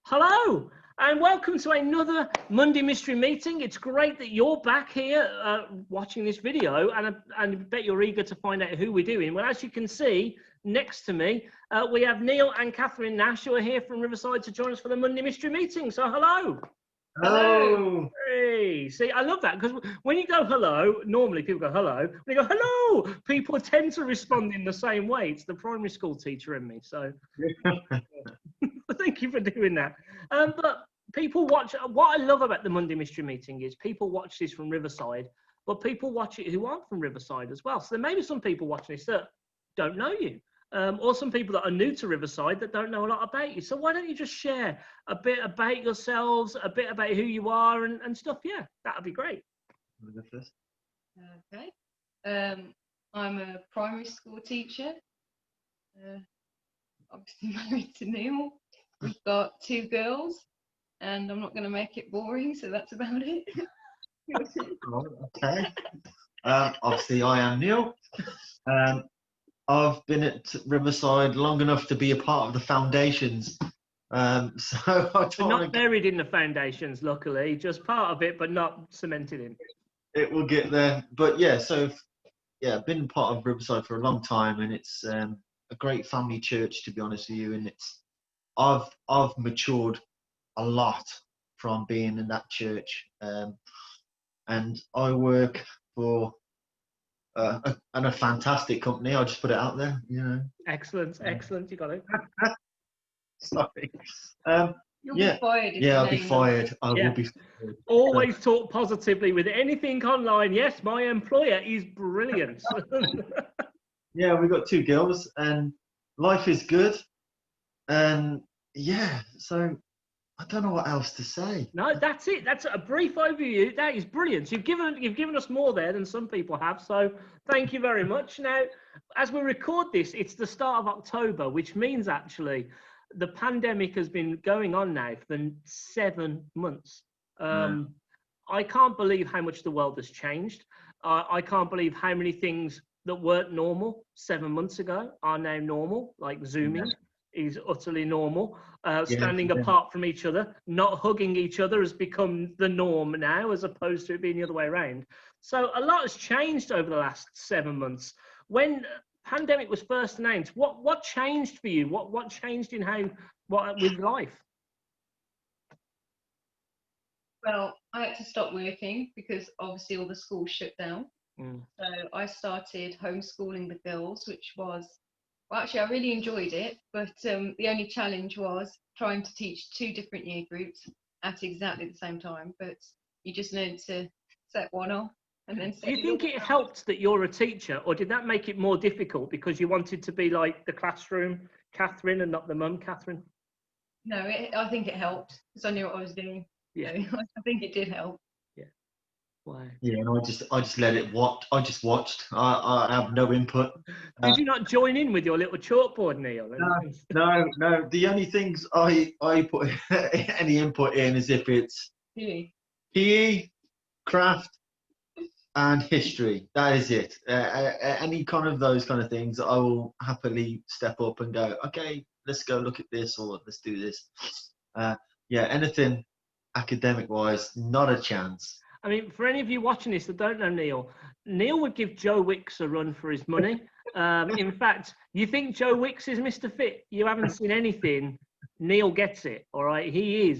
Hello, and welcome to another Monday Mystery Meeting. It's great that you're back here watching this video, and I bet you're eager to find out who we're doing. Well, as you can see, next to me, we have Neil and Catherine Nash, who are here from Riverside to join us for the Monday Mystery Meeting. So, hello. Hello. Hey, see, I love that because when you go hello, normally people go hello. When you go hello, people tend to respond in the same way. It's the primary school teacher in me. So thank you for doing that. But people watch. What I love about the Monday Mystery Meeting is people watch this from Riverside, but people watch it who aren't from Riverside as well. So there may be some people watching this that don't know you. Or some people that are new to Riverside that don't know a lot about you. So why don't you just share a bit about yourselves, a bit about who you are and stuff? Yeah, that'd be great. Okay. I'm a primary school teacher. Obviously married to Neil. We've got 2 girls, and I'm not going to make it boring, so that's about it. Okay. Obviously, I am Neil. I've been at Riverside long enough to be a part of the foundations. So I don't But not want to. buried in the foundations, luckily, just part of it, but not cemented in. It will get there, but yeah. So yeah, I've been part of Riverside for a long time, and it's a great family church, to be honest with you. And I've matured a lot from being in that church, and I work for a fantastic company. I'll just put it out there, you know. Excellent, excellent. You got it. Sorry. You'll be fired. Yeah, I'll be fired. I will be fired. Always talk positively with anything online. Yes, my employer is brilliant. Yeah, we've got 2 girls, and life is good. And yeah, so I don't know what else to say. No, that's it. That's a brief overview. That is brilliant. You've given us more there than some people have. So thank you very much. Now, as we record this, it's the start of October, which means actually the pandemic has been going on now for 7 months. I can't believe how much the world has changed. I can't believe how many things that weren't normal 7 months ago are now normal, like Zooming. Is utterly normal. Standing apart from each other, not hugging each other has become the norm now, as opposed to it being the other way around. So a lot has changed over the last 7 months. When pandemic was first announced, what changed for you? What changed in with life? Well, I had to stop working because obviously all the schools shut down. So I started homeschooling the girls, which was, well, actually, I really enjoyed it, but the only challenge was trying to teach 2 different year groups at exactly the same time. But you just learned to set one off and then set. Do you think it helped that you're a teacher, or did that make it more difficult because you wanted to be like the classroom Catherine and not the mum Catherine? No, I think it helped because I knew what I was doing. Yeah, so I think it did help. Yeah. Why? Yeah, and I just let it watch. I just watched. I have no input. Did you not join in with your little chalkboard, Neil? No. The only things I put any input in is if it's PE, craft, and history. That is it. Any kind of those kind of things, I will happily step up and go, okay, let's go look at this, or let's do this. Yeah, anything academic wise, not a chance. I mean, for any of you watching this that don't know Neil would give Joe Wicks a run for his money. In fact, you think Joe Wicks is Mr. Fit? You haven't seen anything. Neil gets it, all right? He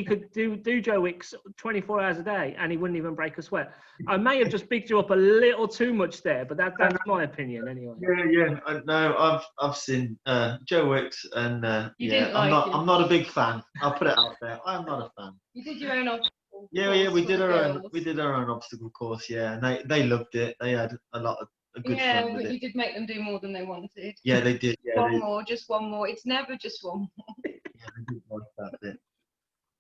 could do Joe Wicks 24 hours a day, and he wouldn't even break a sweat. I may have just bigged you up a little too much there, but that's my opinion anyway. Yeah. No, I've seen Joe Wicks, and I'm not a big fan. I'll put it out there. I'm not a fan. You did your own obstacle. Yeah, we did our own obstacle course. Yeah, and they loved it. They had a good fun with but it. you did make them do more than they wanted. Yeah, they did. Yeah, just one more. It's never just one more. Yeah, they did like that bit.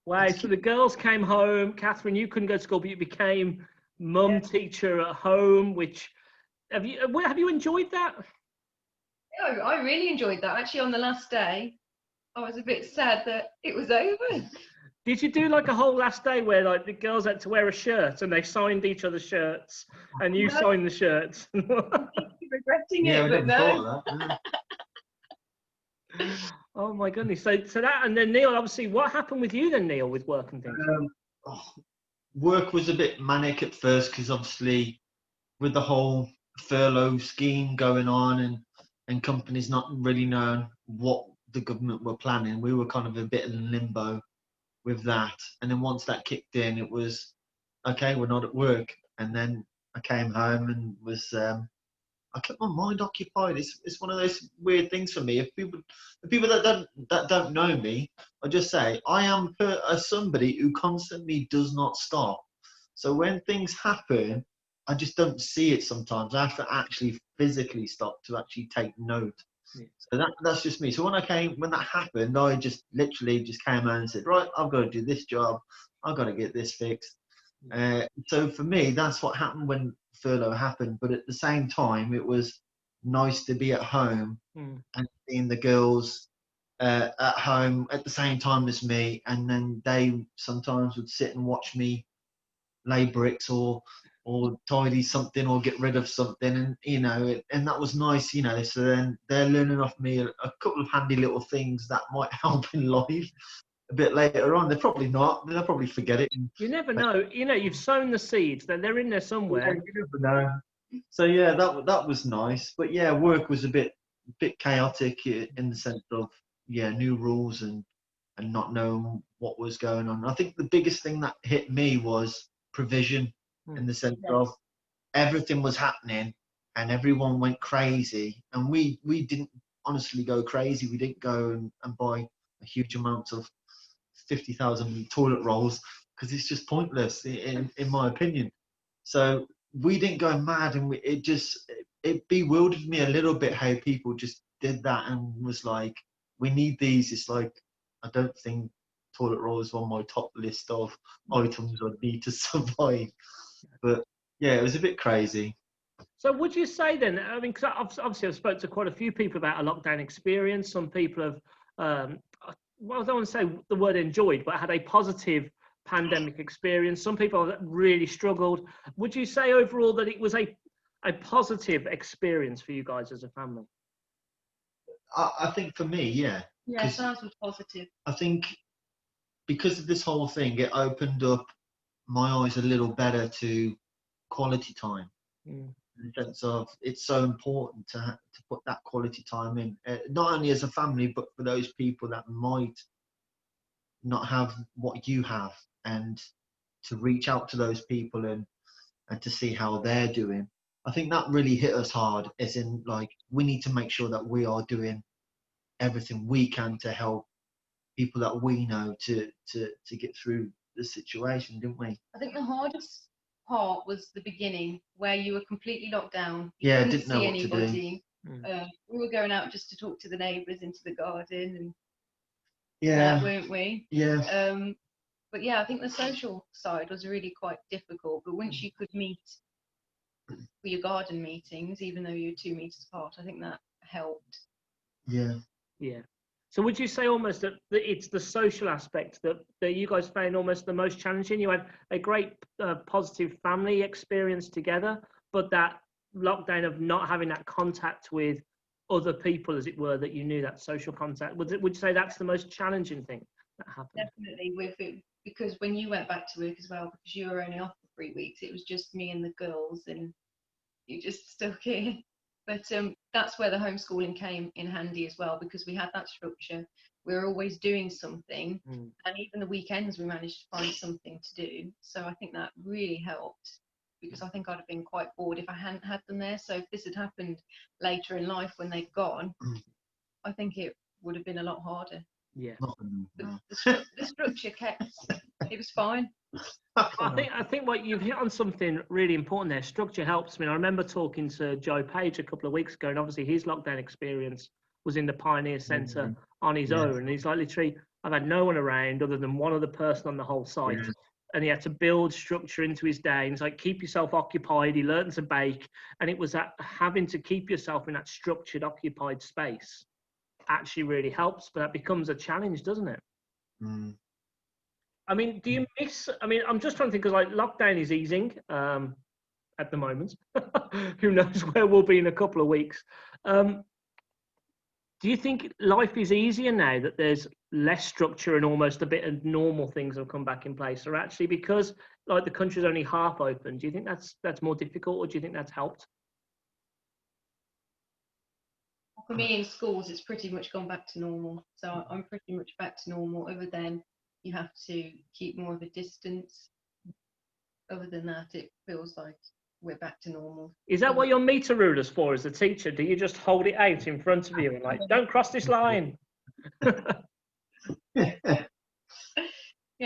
Wow, so the girls came home. Catherine, you couldn't go to school, but you became mum teacher at home. Which have you enjoyed that? Oh, I really enjoyed that. Actually, on the last day, I was a bit sad that it was over. Did you do like a whole last day where like the girls had to wear a shirt and they signed each other's shirts and you signed the shirts? Regretting it, but no. Oh my goodness. So that, and then Neil, obviously, what happened with you then, Neil, with work and things? Oh, work was a bit manic at first because obviously with the whole furlough scheme going on and companies not really knowing what the government were planning, we were kind of a bit in limbo with that. And then once that kicked in, it was okay, we're not at work. And then I came home and was I kept my mind occupied. It's one of those weird things for me. If the people that don't know me, I just say I am somebody who constantly does not stop. So when things happen, I just don't see it sometimes. I have to actually physically stop to actually take note. Yeah. So that's just me. So when that happened, I just literally just came out and said, right, I've got to do this job. I've got to get this fixed. So for me, that's what happened when furlough happened. But at the same time, it was nice to be at home and seeing the girls at home at the same time as me. And then they sometimes would sit and watch me lay bricks or tidy something or get rid of something, and and that was nice, so then they're learning off me a couple of handy little things that might help in life a bit later on. They're probably not, they'll probably forget it. You never know, you've sown the seeds, then they're in there somewhere. Yeah, you never know. So yeah, that was nice. But yeah, work was a bit chaotic in the sense of new rules and not knowing what was going on. I think the biggest thing that hit me was provision, in the sense of everything was happening and everyone went crazy, and we didn't honestly go crazy. We didn't go and buy a huge amount of 50,000 toilet rolls because it's just pointless in my opinion. So we didn't go mad, and it bewildered me a little bit how people just did that and was like, we need these. It's like, I don't think toilet rolls are on my top list of items I need to survive. But yeah, it was a bit crazy. So would you say then, I mean, because obviously I've spoken to quite a few people about a lockdown experience. Some people have, well, I don't want to say the word enjoyed, but had a positive pandemic experience. Some people have really struggled. Would you say overall that it was a positive experience for you guys as a family? I think for me, yeah. Yeah, sounds was positive. I think because of this whole thing, it opened up my eyes a little better to quality time. In the sense of, it's so important to put that quality time in, not only as a family, but for those people that might not have what you have, and to reach out to those people and to see how they're doing. I think that really hit us hard, as in, like, we need to make sure that we are doing everything we can to help people that we know to get through the situation, didn't we? I think the hardest part was the beginning, where you were completely locked down. You didn't know see what anybody. to do. We were going out just to talk to the neighbours into the garden and Yeah, weren't we? yeah. But yeah, I think the social side was really quite difficult. But once you could meet for your garden meetings, even though you were 2 meters apart, I think that helped. Yeah. So would you say almost that it's the social aspect that you guys found almost the most challenging? You had a great positive family experience together, but that lockdown of not having that contact with other people, as it were, that you knew, that social contact, would you say that's the most challenging thing that happened? Definitely, with it, because when you went back to work as well, because you were only off for 3 weeks, it was just me and the girls, and you just stuck here. But that's where the homeschooling came in handy as well, because we had that structure. We were always doing something, and even the weekends we managed to find something to do. So I think that really helped, because I think I'd have been quite bored if I hadn't had them there. So if this had happened later in life when they'd gone, I think it would have been a lot harder. Yeah. The structure kept, it was fine. I think what you've hit on something really important there. Structure helps. I mean, I remember talking to Joe Page a couple of weeks ago, and obviously his lockdown experience was in the Pioneer Centre on his own. And he's like, literally, I've had no one around other than one other person on the whole site. Yeah. And he had to build structure into his day. And it's like, keep yourself occupied. He learned to bake. And it was that having to keep yourself in that structured, occupied space actually really helps. But that becomes a challenge, doesn't it? I mean, do you miss? I mean, I'm just trying to think, because like lockdown is easing at the moment. Who knows where we'll be in a couple of weeks? Do Do you think life is easier now that there's less structure and almost a bit of normal things have come back in place? Or actually, because like the country's only half open, do you think that's more difficult, or do you think that's helped? For me, in schools, it's pretty much gone back to normal. So I'm pretty much back to normal. Other than you have to keep more of a distance. Other than that, it feels like we're back to normal. Is that what your meter ruler's for as a teacher? Do you just hold it out in front of you and like, don't cross this line? You're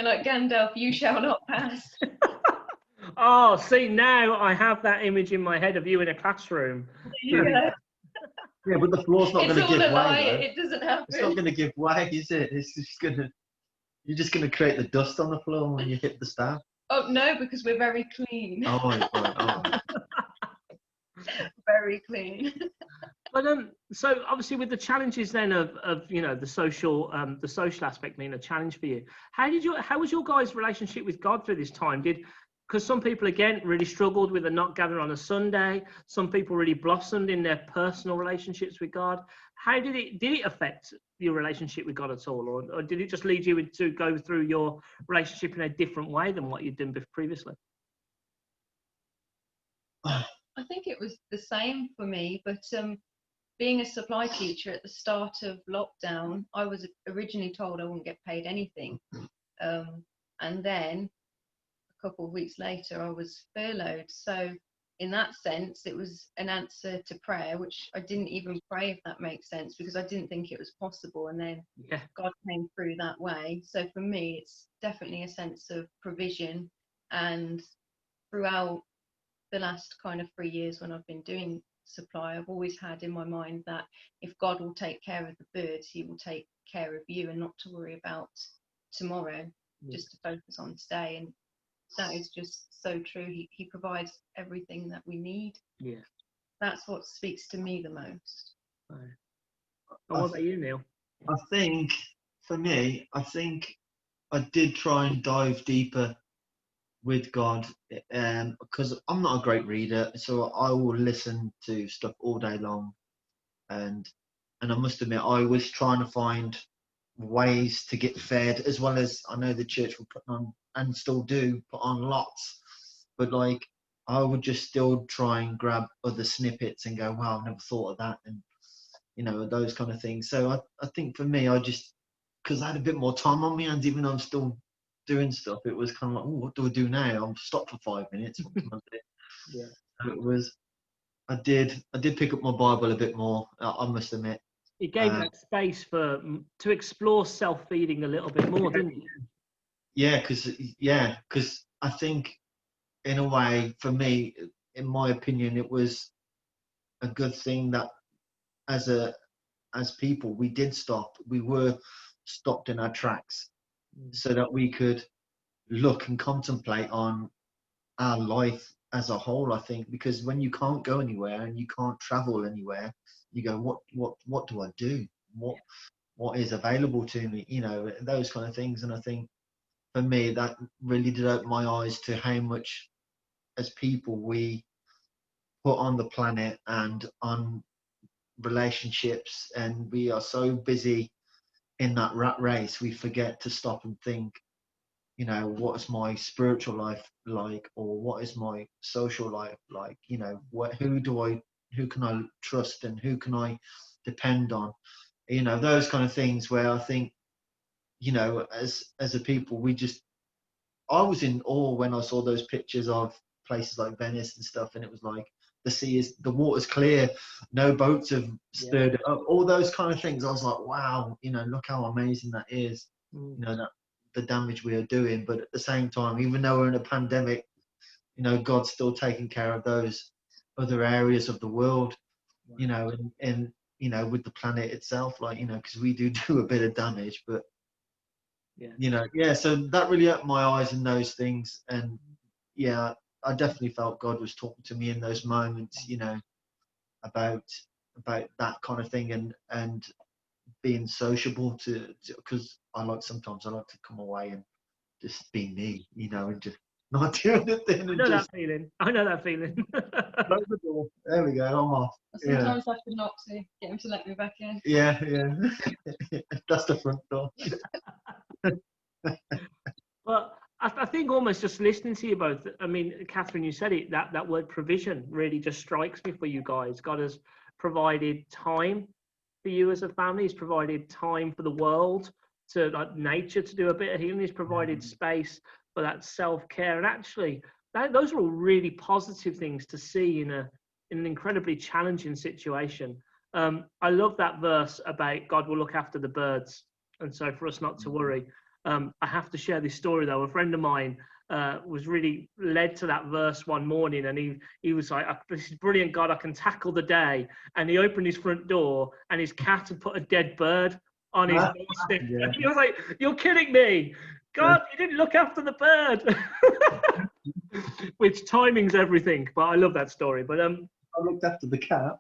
like Gandalf, you shall not pass. Oh, see, now I have that image in my head of you in a classroom. Yeah, but the floor's not going to give way. It doesn't happen. It's not going to give way, is it? It's just you're just going to create the dust on the floor when you hit the staff. Oh no, because we're very clean. Oh, right. Oh. Very clean. But so obviously with the challenges then of the social aspect being a challenge for you, how was your guys' relationship with God through this time? Because some people again really struggled with the not gathering on a Sunday. Some people really blossomed in their personal relationships with God. How did it affect your relationship with God at all, or did it just lead you to go through your relationship in a different way than what you'd done previously? I think it was the same for me, but being a supply teacher at the start of lockdown, I was originally told I wouldn't get paid anything. And then a couple of weeks later, I was furloughed. So in that sense, it was an answer to prayer, which I didn't even pray, if that makes sense, because I didn't think it was possible. And then God came through that way. So for me, it's definitely a sense of provision. And throughout the last kind of 3 years when I've been doing supply, I've always had in my mind that if God will take care of the birds, he will take care of you, and not to worry about tomorrow, just to focus on today. And that is just so true. He provides everything that we need. Yeah, that's what speaks to me the most. What about you, Neil? I think for me, I did try and dive deeper with God, because I'm not a great reader, so I will listen to stuff all day long, and I must admit I was trying to find ways to get fed, as well as I know the church will put on, and still do put on lots, but like I would just still try and grab other snippets and go, wow, I've never thought of that, and those kind of things. So I think for me, I just, because I had a bit more time on my hands, even though I'm still doing stuff, it was kind of like, oh, what do I do now? I'm stopped for 5 minutes. What can I do? Yeah. So it was, I did pick up my Bible a bit more, I must admit. It gave that space to explore self-feeding a little bit more, didn't it? Yeah, because I think in a way, for me, in my opinion, it was a good thing that as people, we did stop. We were stopped in our tracks, so that we could look and contemplate on our life as a whole. I think, because when you can't go anywhere and you can't travel anywhere, you go, what do I do? What is available to me? Those kind of things. And I think for me, that really did open my eyes to how much as people we put on the planet and on relationships, and we are so busy in that rat race, we forget to stop and think, what is my spiritual life like, or what is my social life like? Who can I trust, and who can I depend on? Those kind of things, where I think, as a people, I was in awe when I saw those pictures of places like Venice and stuff, and it was like the water's clear, no boats have stirred it up, all those kind of things. I was like, wow, look how amazing that is. That the damage we are doing, but at the same time, even though we're in a pandemic, God's still taking care of those other areas of the world, and with the planet itself, like, because we do a bit of damage, but so that really opened my eyes in those things. And I definitely felt God was talking to me in those moments, about that kind of thing, and being sociable to because sometimes I like to come away and just be me, and just not doing a thing. I know that feeling. I know that feeling. Close the door. There we go. I'm off. I sometimes have to knock to get him to let me back in. Yeah. That's the front door. But I think almost just listening to you both, I mean, Catherine, you said it, that word provision really just strikes me for you guys. God has provided time for you as a family. He's provided time for the world, to like nature to do a bit of healing. He's provided space for that self-care. And actually, those are all really positive things to see in an incredibly challenging situation. I love that verse about God will look after the birds. And so for us not to worry. I have to share this story though. A friend of mine was really led to that verse one morning, and he was like, "This is brilliant, God, I can tackle the day." And he opened his front door, and his cat had put a dead bird on his doorstep. Yeah. He was like, "You're kidding me, God! You didn't look after the bird." Which timing's everything. But I love that story. But I looked after the cat.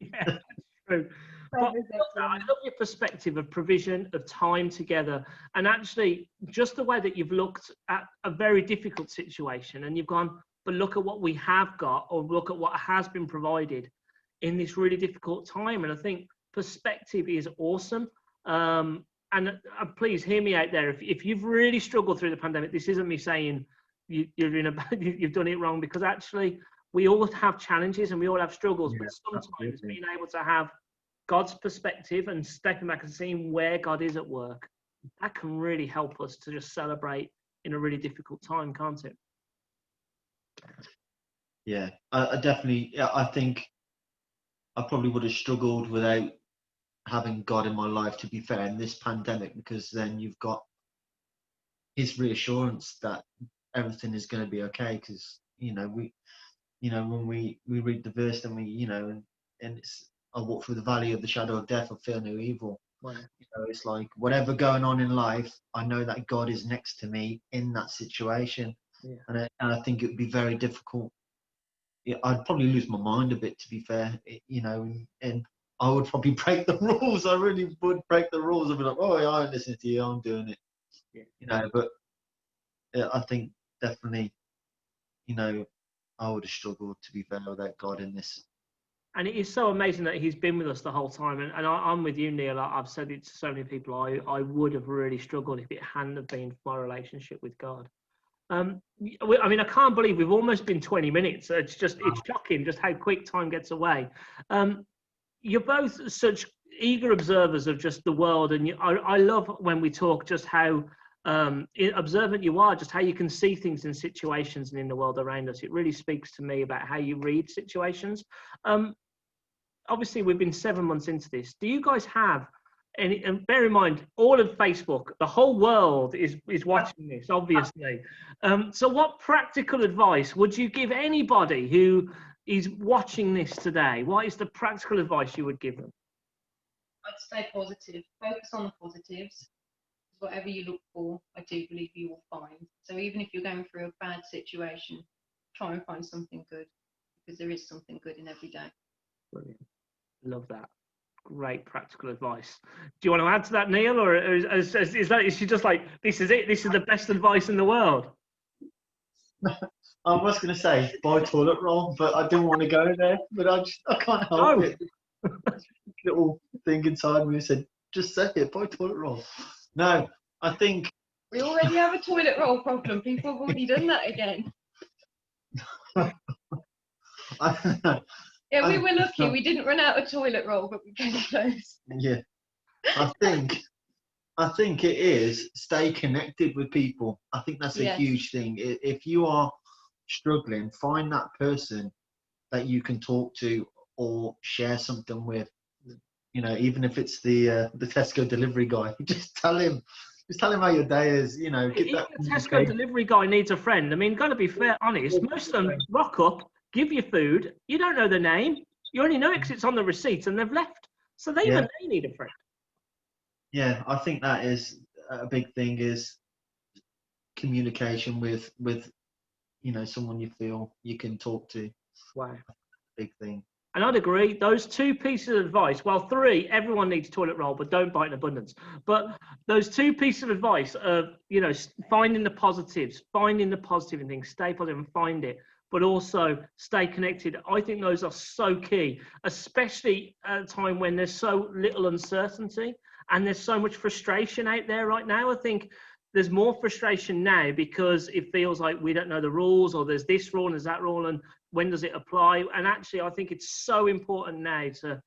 yeah, true. But I love your perspective of provision, of time together, and actually just the way that you've looked at a very difficult situation and you've gone, but look at what we have got, or look at what has been provided in this really difficult time. And I think perspective is awesome. And please hear me out there. If you've really struggled through the pandemic, this isn't me saying you've done it wrong, because actually we all have challenges and we all have struggles, but sometimes being able to have God's perspective and stepping back and seeing where God is at work, that can really help us to just celebrate in a really difficult time, can't it? Yeah, I definitely. Yeah, I think I probably would have struggled without having God in my life, to be fair, in this pandemic, because then you've got His reassurance that everything is going to be okay. Because when we read the verse, and and it's, I walk through the valley of the shadow of death, I fear no evil. Wow. It's like whatever going on in life, I know that God is next to me in that situation. Yeah. And I think it would be very difficult. Yeah, I'd probably lose my mind a bit, to be fair. And I would probably break the rules. I really would break the rules. I'd be like, oh, yeah, I listen to you, I'm doing it. Yeah. But I think definitely, I would have struggled, to be fair, without God in this. And it is so amazing that He's been with us the whole time. And I'm with you, Neil. I've said it to so many people. I would have really struggled if it hadn't have been for my relationship with God. I mean, I can't believe we've almost been 20 minutes. It's shocking just how quick time gets away. You're both such eager observers of just the world. And I love when we talk just how observant you are, just how you can see things in situations and in the world around us. It really speaks to me about how you read situations. Obviously, we've been 7 months into this. Do you guys have any, and bear in mind, all of Facebook, the whole world is watching this, obviously. So what practical advice would you give anybody who is watching this today? What is the practical advice you would give them? I'd stay positive. Focus on the positives. Whatever you look for, I do believe you will find. So even if you're going through a bad situation, try and find something good, because there is something good in every day. Brilliant. Love that. Great practical advice. Do you want to add to that, Neil, or is she just like, this is it? This is the best advice in the world? I was going to say buy toilet roll, but I didn't want to go there. But I can't help it. Little thing inside me said, just say it, buy toilet roll. No, I think we already have a toilet roll problem. People have already done that again. Yeah, we were lucky. We didn't run out of toilet roll, but we came close. Yeah, I think it is stay connected with people. I think that's a huge thing. If you are struggling, find that person that you can talk to or share something with. Even if it's the Tesco delivery guy, just tell him how your day is. Get that. The Tesco delivery guy needs a friend. I mean, got to be fair, honest. Most of them rock up, give you food. You don't know the name. You only know it because it's on the receipt, and they've left. So they need a friend. Yeah, I think that is a big thing, is communication with someone you feel you can talk to. Wow. Big thing. And I'd agree, those 2 pieces of advice, well, 3, everyone needs toilet roll, but don't bite in abundance. But those 2 pieces of advice of, you know, finding the positives, finding the positive in things, stay positive and find it, but also stay connected. I think those are so key, especially at a time when there's so little uncertainty and there's so much frustration out there right now. I think there's more frustration now because it feels like we don't know the rules, or there's this rule and there's that rule, and when does it apply? And actually, I think it's so important now to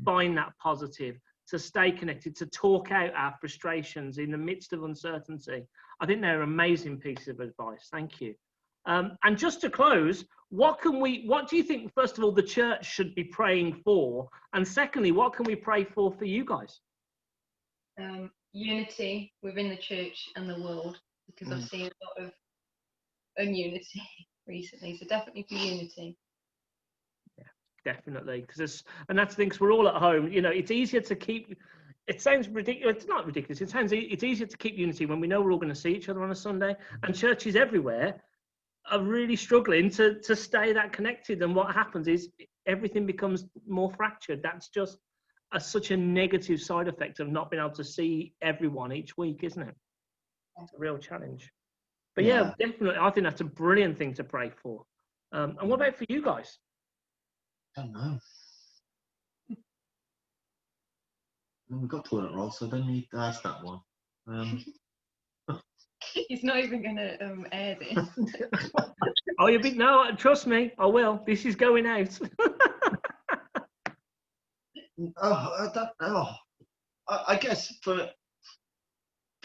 find that positive, to stay connected, to talk out our frustrations in the midst of uncertainty. I think they're amazing pieces of advice. Thank you. And just to close, what do you think, first of all, the church should be praying for? And secondly, what can we pray for you guys? Unity within the church and the world, because I've seen a lot of ununity recently, so definitely for unity. Yeah, definitely, and that's the thing, 'cause we're all at home. You know, it's easier to keep, it sounds ridiculous, it's not ridiculous, it's easier to keep unity when we know we're all going to see each other on a Sunday, and churches everywhere are really struggling to stay that connected, and what happens is everything becomes more fractured. That's just such a negative side effect of not being able to see everyone each week, isn't it? It's a real challenge. But yeah, definitely, I think that's a brilliant thing to pray for. And what about for you guys? I don't know. We've got toilet roll, so I don't need to ask that one. He's not even going to air this. Oh, no, trust me, I will. This is going out. I guess for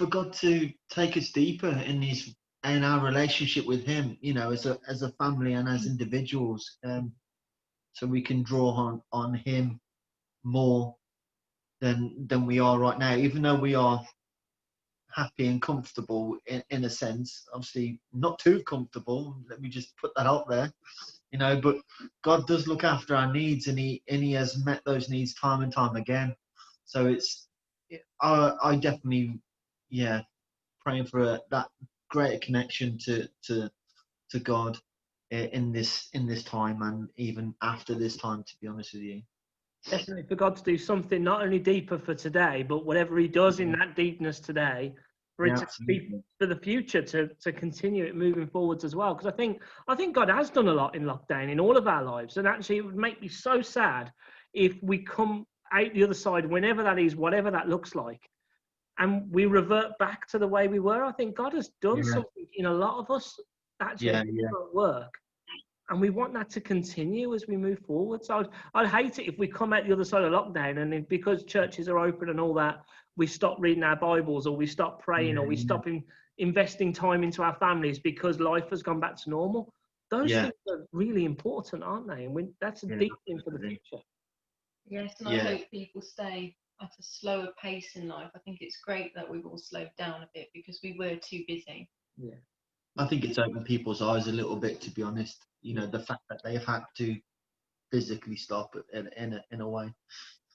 God to take us deeper in our relationship with Him, you know, as a family and as individuals, so we can draw on Him more than we are right now, even though we are happy and comfortable in a sense. Obviously, not too comfortable. Let me just put that out there. You know, but God does look after our needs, and He has met those needs time and time again. So I definitely, praying for that greater connection to God in this time, and even after this time, to be honest with you. Definitely for God to do something not only deeper for today, but whatever He does in that deepness today, for it to be for the future, to continue it moving forwards as well. Because I think God has done a lot in lockdown in all of our lives, and actually it would make me so sad if we come out the other side, whenever that is, whatever that looks like, and we revert back to the way we were. I think God has done something in a lot of us actually at work, and we want that to continue as we move forward. So I'd hate it if we come out the other side of lockdown, and because churches are open and all that, we stop reading our Bibles, or we stop praying, or we stop investing time into our families because life has gone back to normal. Those things are really important, aren't they? And that's a deep thing for the future. Yes, and I hope people stay at a slower pace in life. I think it's great that we've all slowed down a bit because we were too busy. Yeah, I think it's opened people's eyes a little bit, to be honest. You know, the fact that they've had to physically stop in a way.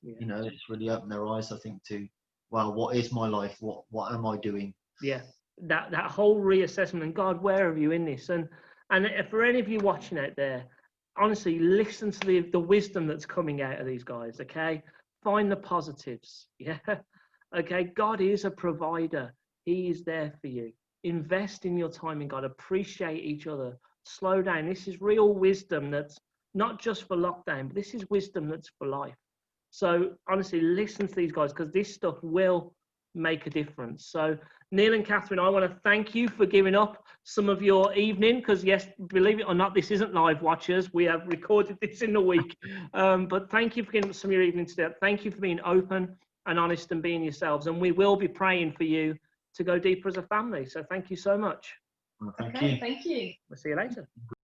You know, it's really opened their eyes, I think, to, wow, what is my life? What am I doing? Yeah, that whole reassessment, and God, where are you in this? And for any of you watching out there, honestly, listen to the wisdom that's coming out of these guys, okay? Find the positives, okay? God is a provider. He is there for you. Invest in your time in God. Appreciate each other. Slow down. This is real wisdom that's not just for lockdown, but this is wisdom that's for life. So honestly, listen to these guys, because this stuff will make a difference. So Neil and Catherine, I want to thank you for giving up some of your evening, because yes, believe it or not, this isn't live watchers. We have recorded this in the week. But thank you for giving up some of your evening today. Thank you for being open and honest and being yourselves. And we will be praying for you to go deeper as a family. So thank you so much. Well, thank you. Thank you. We'll see you later.